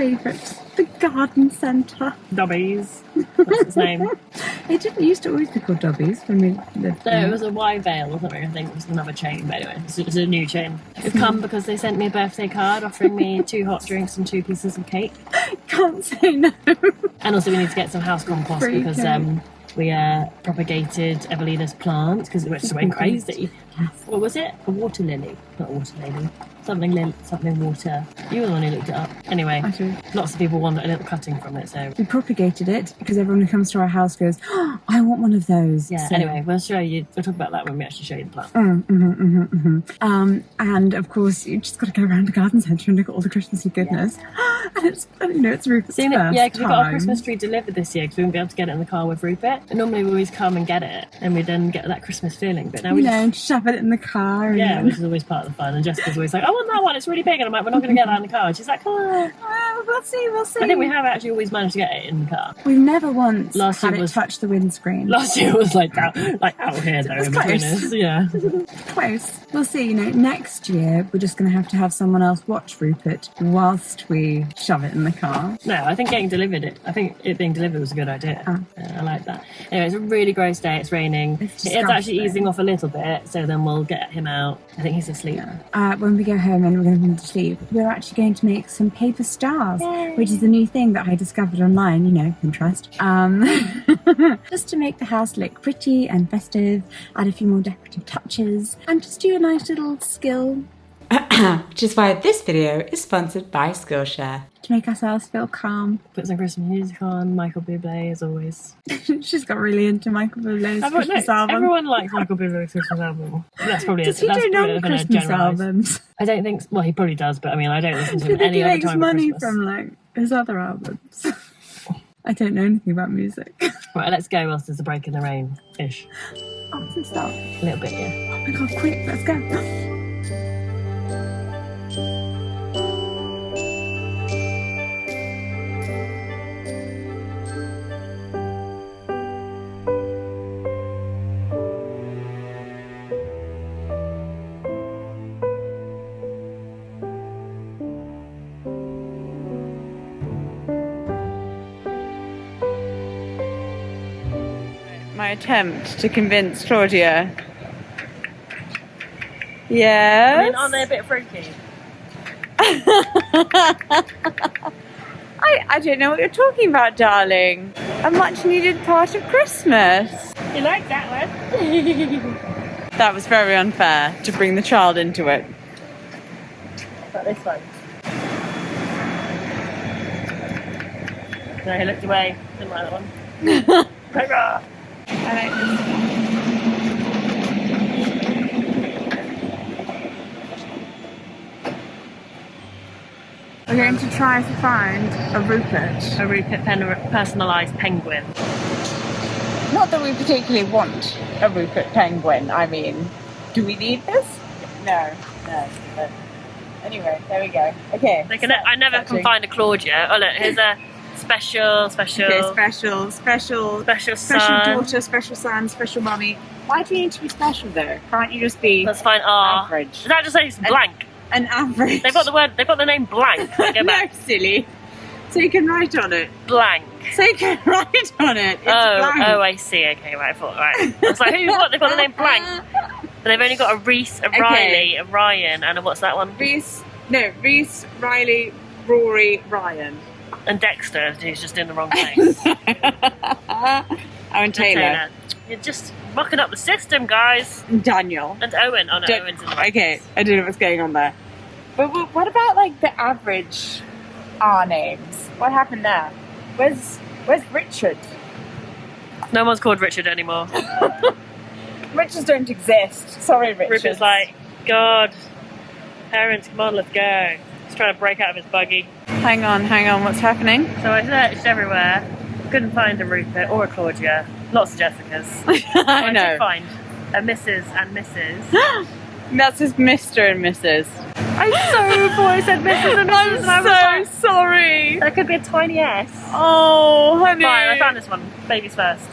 favourite, the garden centre. Dobbies. That's its name. It didn't used to always be called Dobbies when we lived No, there. it was a Y Vale or something, I think. It was another chain, but anyway, it's a new chain. We've come because they sent me a birthday card offering me 2 hot drinks and 2 pieces of cake. Can't say no. And also we need to get some house compost Free because cake. we propagated Evelina's plant because it just went crazy. Yes. What was it? A water lily. Not a water lily. Something water. You were the one who looked it up. Anyway, I do. lots of people want a little cutting from it, so... We propagated it because everyone who comes to our house goes, oh, I want one of those. Yeah, So- anyway, we'll talk about that when we actually show you the plant. And of course, you just got to go around the garden centre and look at all the Christmassy goodness. And it's, it's Rupert's first Yeah, because we got our time. Christmas tree delivered this year because we wouldn't be able to get it in the car with Rupert. And normally we always come and get it and we then get that Christmas feeling. But now we just... shove it in the car. Yeah, and... which is always part of the fun. And Jessica's always like, I want that one, it's really big. And I'm like, we're not going to get that in the car. And she's like, come on. We'll see. I think we have actually always managed to get it in the car. We've never once Last had year it was- touch the windscreen. Last year was like out here though, was in between close. us. Yeah. Close. We'll see, next year we're just going to have someone else watch Rupert whilst we shove it in the car. No, I think it being delivered was a good idea. I like that. Anyway, it's a really gross day. It's raining. It's It's actually disgusting. easing off a little bit, so then we'll get him out. I think he's asleep. When we go home and we're going to put him to sleep, we're actually going to make some paper stars, Yay. which is a new thing that I discovered online, Pinterest. Just to make the house look pretty and festive, add a few more decorative touches, and just do a nice little skill Which is why this video is sponsored by Skillshare. to make ourselves feel calm. Put some Christmas music on. Michael Bublé as always. She's got really into Michael Bublé's Christmas album. Everyone likes Michael Bublé's Christmas album. That's probably Does he that's do probably a bit of a non-Christmas generalised. albums? I don't think. Well, he probably does, but I mean, I don't listen to Do you him think any he other makes time money of Christmas. from his other albums? I don't know anything about music. Right, let's go whilst there's a break in the rain ish. Oh, it's stop. A little bit, yeah. Oh my god, quick, let's go. My attempt to convince Claudia. Yes. I mean, aren't they a bit freaky? I don't know what you're talking about, darling. A much needed part of Christmas. You like that one? That was very unfair to bring the child into it. But this one. No, he looked away. Didn't like that one. Hurrah! I like this. We're going to try to find a Rupert. A Rupert personalised penguin. Not that we particularly want a Rupert penguin. I mean, do we need this? No. But anyway, there we go. Okay. I never can find a Claudia. Oh look, here's a special Okay, special son. daughter, special son, special mummy. Why do you need to be special though? Can't you just be Let's find our average? Does that just say it's blank? An average. They've got the name blank. Go No, back. silly. So you can write on it. Blank. So you can write on it. It's blank. I see. Okay, right. I thought right. I was like, what? They've got the name blank. But they've only got a Reese, a Riley, a Ryan, and what's that one? Reese, Riley, Rory, Ryan. And Dexter, who's just in the wrong place. And Taylor. You're just mucking up the system, guys. Daniel. And Owen. Oh no, Owen's in the right Okay, place. I don't know what's going on there. But what about like the average R names? What happened there? Where's Richard? No one's called Richard anymore. Richards don't exist. Sorry, Richard. Rupert's like, God, parents, come on, let's go. He's trying to break out of his buggy. Hang on, what's happening? So I searched everywhere, couldn't find a Rupert or a Claudia, lots of Jessicas. I know. did find a Mrs. and Mrs. That's just Mr. and Mrs. I so thought I said Mrs. and Mrs. and I was I'm like, so sorry. there could be a tiny S. Oh, honey. Fine, I found this one. Babies first.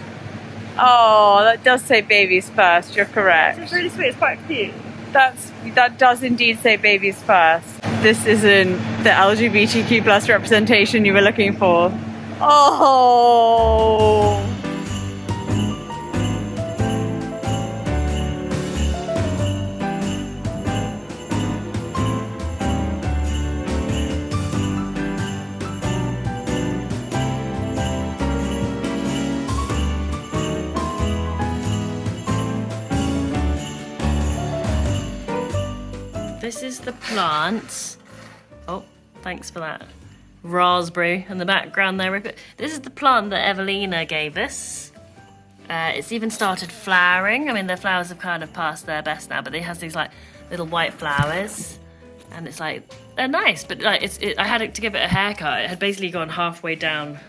Oh, that does say babies first. You're correct. It's really sweet. It's quite cute. That does indeed say babies first. this isn't the LGBTQ plus representation you were looking for. Oh! This is the plant. Oh, thanks for that. Raspberry in the background there. This is the plant that Evelina gave us. It's even started flowering. I mean, the flowers have kind of passed their best now, but it has these like little white flowers, and it's like they're nice. But like, I had to give it a haircut. It had basically gone halfway down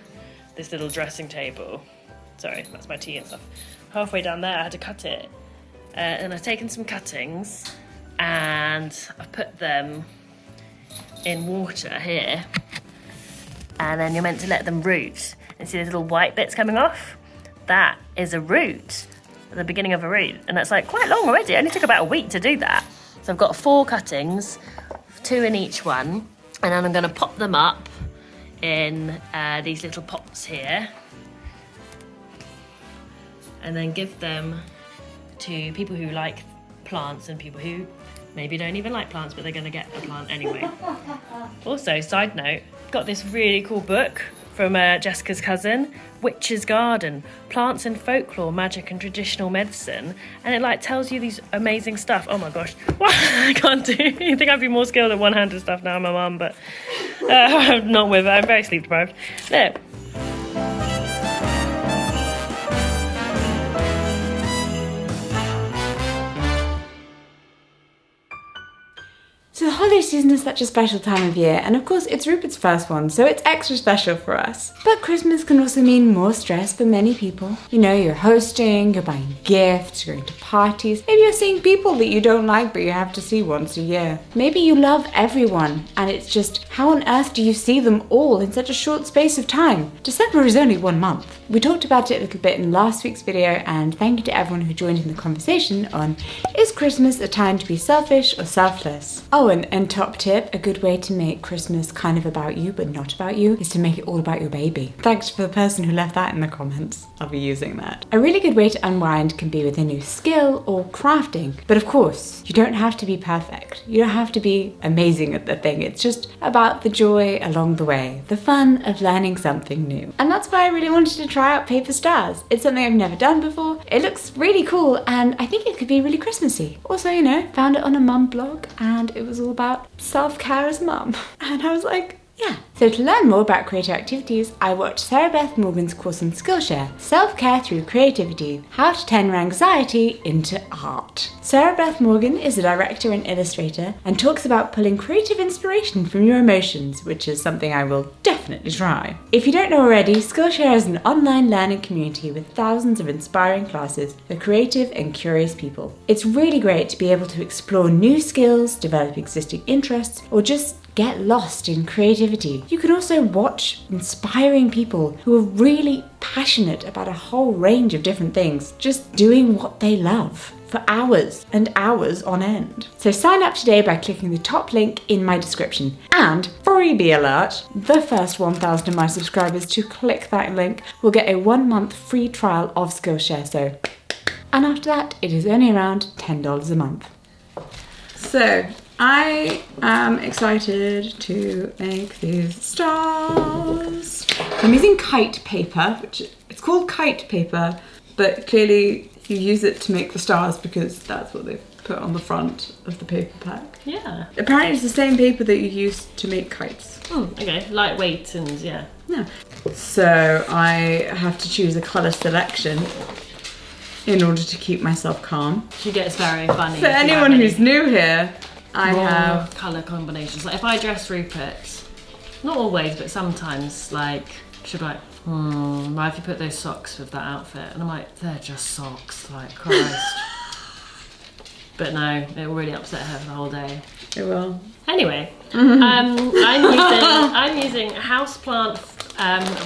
this little dressing table. Sorry, that's my tea and stuff. Halfway down there, I had to cut it, and I've taken some cuttings. And I put them in water here, and then you're meant to let them root. And see these little white bits coming off? That is a root, the beginning of a root, and that's like quite long already. It only took about a week to do that. So I've got 4 cuttings, 2 in each one, and then I'm going to pop them up in these little pots here, and then give them to people who like plants and people who maybe don't even like plants, but they're going to get a plant anyway. Also, side note, got this really cool book from Jessica's cousin, Witch's Garden, Plants in Folklore, Magic and Traditional Medicine, and it like tells you these amazing stuff. Oh my gosh, I can't do. You think I'd be more skilled at one-handed stuff now, I'm a mum, but I'm not with her. I'm very sleep deprived. There. So the holiday season is such a special time of year, and of course it's Rupert's first one, so it's extra special for us. But Christmas can also mean more stress for many people. You know, you're hosting, you're buying gifts, you're going to parties, maybe you're seeing people that you don't like but you have to see once a year. Maybe you love everyone, and it's just, how on earth do you see them all in such a short space of time? December is only 1 month. We talked about it a little bit in last week's video, and thank you to everyone who joined in the conversation on, is Christmas a time to be selfish or selfless? Oh, and top tip, a good way to make Christmas kind of about you but not about you is to make it all about your baby. Thanks for the person who left that in the comments. I'll be using that. A really good way to unwind can be with a new skill or crafting. But of course, you don't have to be perfect. You don't have to be amazing at the thing. It's just about the joy along the way, the fun of learning something new. And that's why I really wanted to try out paper stars. It's something I've never done before. It looks really cool, and I think it could be really Christmassy. Also, you know, found it on a mum blog, and it was all about self-care as mum. And I was like, yeah. So to learn more about creative activities, I watched Sarah Beth Morgan's course on Skillshare, Self-Care Through Creativity, How to Turn Your Anxiety into Art. Sarah Beth Morgan is a director and illustrator and talks about pulling creative inspiration from your emotions, which is something I will definitely try. If you don't know already, Skillshare is an online learning community with thousands of inspiring classes for creative and curious people. It's really great to be able to explore new skills, develop existing interests, or just get lost in creativity. You can also watch inspiring people who are really passionate about a whole range of different things, just doing what they love for hours and hours on end. So sign up today by clicking the top link in my description. And freebie alert, the first 1,000 of my subscribers to click that link will get a 1-month free trial of Skillshare. And after that, it is only around $10 a month. So I am excited to make these stars. I'm using kite paper, which it's called kite paper, but clearly you use it to make the stars because that's what they've put on the front of the paper pack. Yeah. Apparently it's the same paper that you use to make kites. Oh, okay. Lightweight and yeah. Yeah. So I have to choose a colour selection in order to keep myself calm. She gets very funny. For anyone who's new here, I have colour combinations. Like if I dress Rupert, not always, but sometimes, like, she'll be like, why have you put those socks with that outfit? And I'm like, they're just socks, like, Christ. But no, it will really upset her for the whole day. It will. Anyway, I'm using houseplant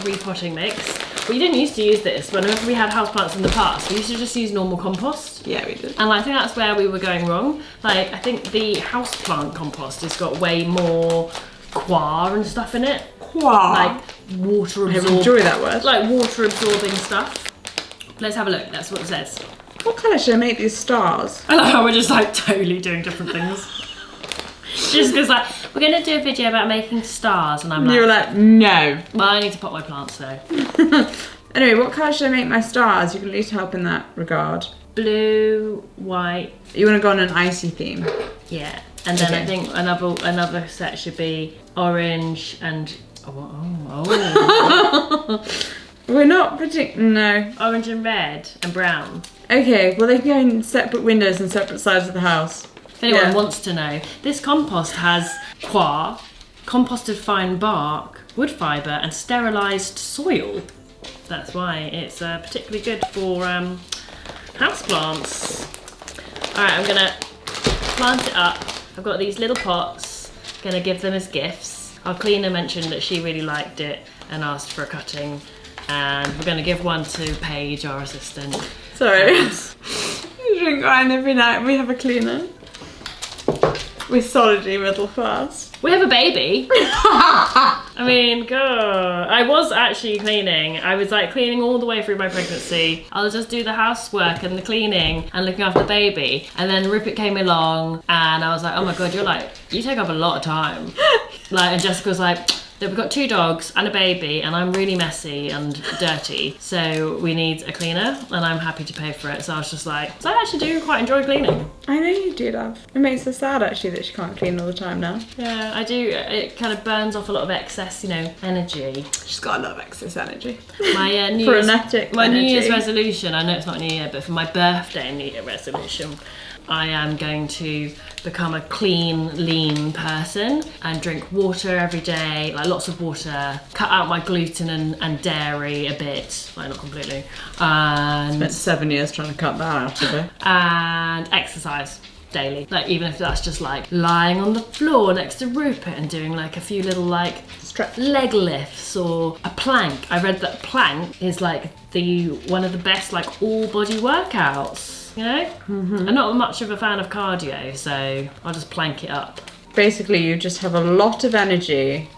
repotting mix. We didn't used to use this. Whenever we had houseplants in the past, we used to just use normal compost. Yeah, we did. And I think that's where we were going wrong. Like, I think the houseplant compost has got way more quar and stuff in it. Quar? Like water I absorbing. enjoy that word. Like water absorbing stuff. Let's have a look. That's what it says. What colour should I make these stars? I love how we're just like totally doing different things. Just because like, we're going to do a video about making stars and I'm like... You were like, no. Well, I need to pot my plants though. Anyway, what colour should I make my stars? You can at least help in that regard. Blue, white. You want to go on an icy theme? Yeah. And then Okay. I think another set should be orange and... Oh. We're not putting... No. Orange and red and brown. Okay, well they can go in separate windows and separate sides of the house. If anyone Yeah. wants to know, this compost has quar, composted fine bark, wood fibre and sterilised soil. That's why it's particularly good for houseplants. Alright, I'm going to plant it up. I've got these little pots, going to give them as gifts. Our cleaner mentioned that she really liked it and asked for a cutting. And we're going to give one to Paige, our assistant. Sorry. You drink wine every night. We have a cleaner. We're solidly middle class. We have a baby. I mean, God. I was actually cleaning. I was like cleaning all the way through my pregnancy. I'll just do the housework and the cleaning and looking after the baby. And then Rupert came along and I was like, oh my God, you take up a lot of time. Like, and Jessica was like, we've got 2 dogs and a baby and I'm really messy and dirty. So we need a cleaner and I'm happy to pay for it. So I was just like, so I actually do quite enjoy cleaning. I know you do, love. It makes us sad actually that she can't clean all the time now. Yeah, I do. It kind of burns off a lot of excess, energy. She's got a lot of excess energy. My New Frenetic Year's, energy. New Year's resolution, I know it's not New Year, but for my birthday New Year resolution, I am going to become a clean, lean person and drink water every day, like lots of water, cut out my gluten and dairy a bit, like not completely, and Spent 7 years trying to cut that out of it. and exercise daily. Like even if that's just like lying on the floor next to Rupert and doing like a few little like Stretch. leg lifts or a plank. I read that plank is like one of the best like all body workouts, I'm not much of a fan of cardio, so I'll just plank it up. Basically, you just have a lot of energy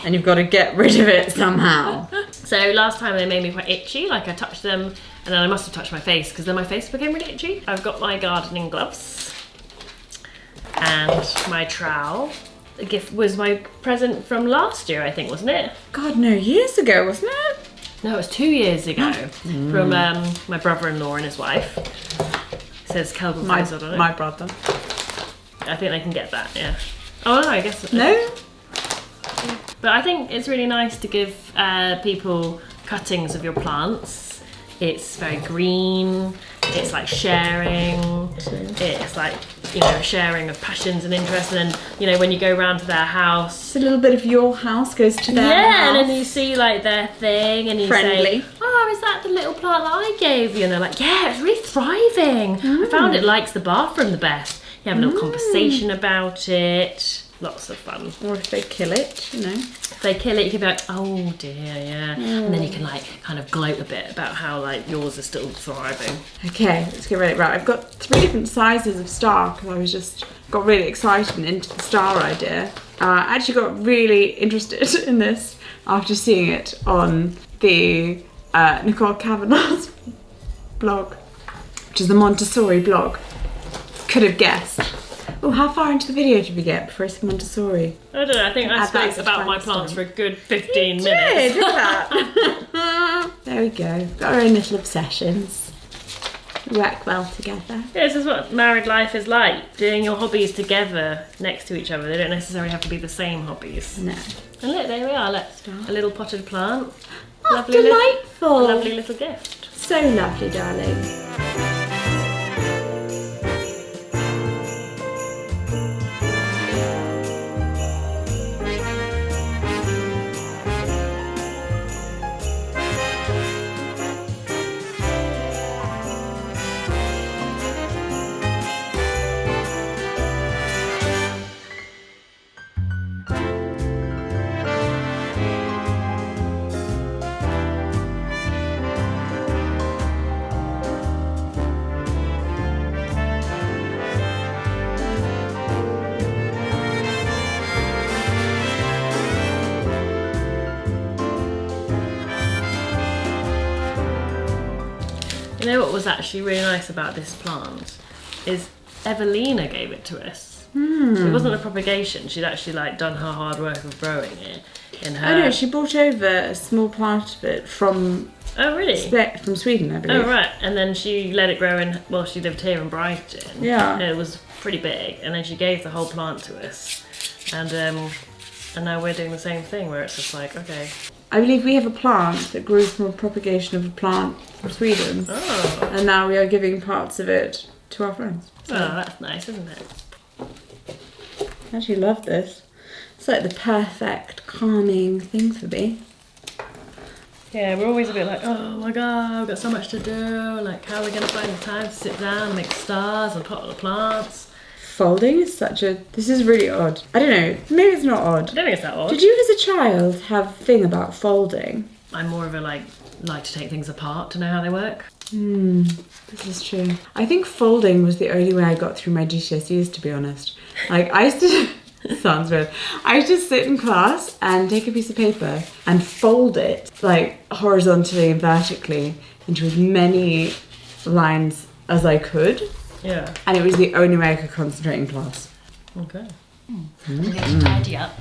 and you've got to get rid of it somehow. So last time they made me quite itchy, like I touched them and then I must have touched my face because then my face became really itchy. I've got my gardening gloves and my trowel. The gift was my present from last year, I think, wasn't it? God, no, years ago, wasn't it? No, it was 2 years ago from my brother-in-law and his wife. It says Kellgren-Fozard on it. My brother. I think they can get that, yeah. Oh no, I guess No? But I think it's really nice to give people cuttings of your plants. It's very green. It's like sharing. It's like, sharing of passions and interests. And then, when you go round to their house. Just a little bit of your house goes to their house. Yeah, and then you see like their thing and you Friendly. say, oh, is that the little plant that I gave you? And they're like, yeah, it's really thriving. I found it likes the bathroom the best. You have a little conversation about it. Lots of fun. Or if they kill it, If they kill it, you can be like, oh dear, yeah. And then you can like kind of gloat a bit about how like yours is still thriving. Okay, let's get ready. Right, I've got 3 different sizes of star because I was just got really excited and into the star idea. I actually got really interested in this after seeing it on the Nicole Kavanagh's blog, which is the Montessori blog. Could have guessed. Oh, how far into the video did we get before I said Montessori? I don't know, I think I Add that spoke about my subscribe plants for a good 15 Hey, minutes. look at that. There we go. Got our own little obsessions. We work well together. Yeah, this is what married life is like. Doing your hobbies together next to each other. They don't necessarily have to be the same hobbies. No. And look, there we are. Look, a little potted plant. Oh, delightful. Lovely little gift. So lovely, darling. what was actually really nice about this plant is Evelina gave it to us. It wasn't a propagation. She'd actually like done her hard work of growing it in her. Oh no, she brought over a small plant of it from from Sweden, I believe. Oh right, and then she let it grow in. Well, she lived here in Brighton. Yeah, and it was pretty big, and then she gave the whole plant to us, and now we're doing the same thing where it's just like, okay. I believe we have a plant that grew from a propagation of a plant from Sweden. Oh. And now we are giving parts of it to our friends. So. Oh, that's nice, isn't it? I actually love this. It's like the perfect calming thing for me. Yeah, we're always a bit like, oh my god, we've got so much to do. Like, how are we going to find the time to sit down and make stars and pot the plants? Folding is this is really odd. I don't know, maybe it's not odd. I don't think it's that odd. Did you as a child have a thing about folding? I'm more of a like to take things apart to know how they work. This is true. I think folding was the only way I got through my GCSEs, to be honest. Like, I used to, sounds weird, I used to sit in class and take a piece of paper and fold it, like, horizontally and vertically into as many lines as I could. Yeah. And it was the only way I could concentrate in class. Okay. Tidy up.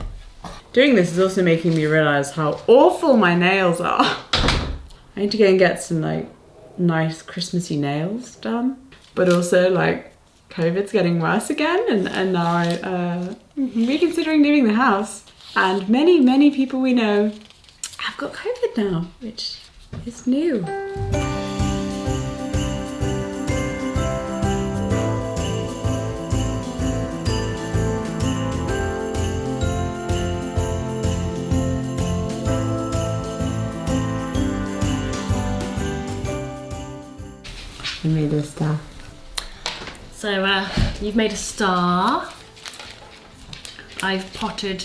Doing this is also making me realise how awful my nails are. I need to go and get some, like, nice Christmassy nails done. But also, like, COVID's getting worse again, and now I'm reconsidering leaving the house. And many people we know have got COVID now, which is new. We made a star. So you've made a star. I've potted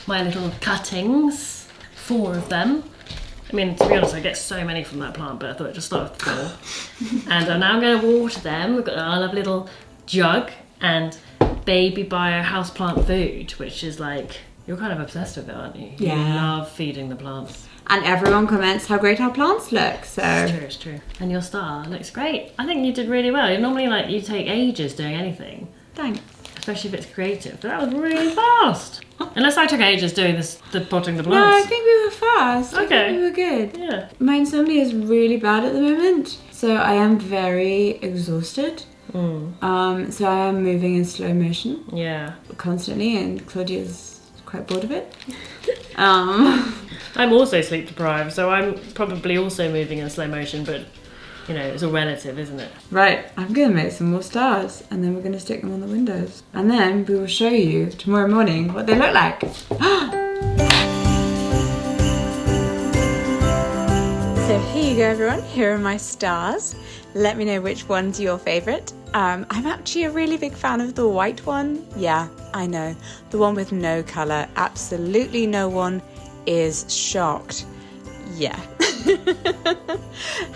my little cuttings, 4 of them. I mean, to be honest, I get so many from that plant, but I thought I'd just start with 4. And now I'm going to water them. We've got our lovely little jug and baby bio houseplant food, which is like, you're kind of obsessed with it, aren't you? Yeah. You love feeding the plants. And everyone comments how great our plants look, so... It's true. And your star looks great. I think you did really well. Normally, like, you take ages doing anything. Thanks. Especially if it's creative. But that was really fast. Unless I took ages doing the potting the No, plants. I think we were fast. Okay. I think we were good. Yeah. My insomnia is really bad at the moment, so I am very exhausted. So I am moving in slow motion. Yeah. Constantly, and Claudia's quite bored of it. I'm also sleep deprived, so I'm probably also moving in slow motion, but you know, it's all relative, isn't it? Right, I'm gonna make some more stars, and then we're gonna stick them on the windows. And then we will show you tomorrow morning what they look like. So here you go, everyone. Here are my stars. Let me know which one's your favourite. I'm actually a really big fan of the white one. Yeah, I know. The one with no colour. Absolutely no one is shocked. Yeah.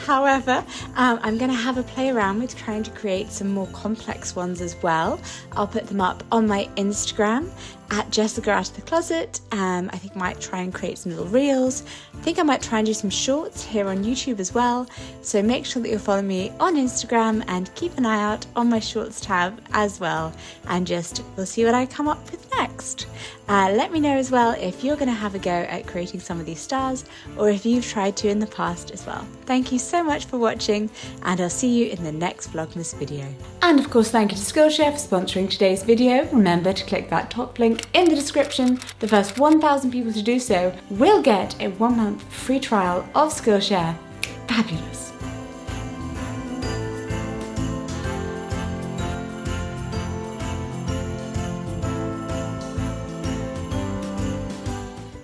However, I'm going to have a play around with trying to create some more complex ones as well. I'll put them up on my Instagram at Jessica Out of the Closet. I think I might try and create some little reels. I think I might try and do some shorts here on YouTube as well. So make sure that you'll follow me on Instagram and keep an eye out on my shorts tab as well. And we'll see what I come up with next. Let me know as well if you're going to have a go at creating some of these stars, or if you've tried to in the past as well. Thank you so much for watching, and I'll see you in the next Vlogmas video. And of course, thank you to Skillshare for sponsoring today's video. Remember to click that top link in the description. The first 1,000 people to do so will get a 1-month free trial of Skillshare. Fabulous.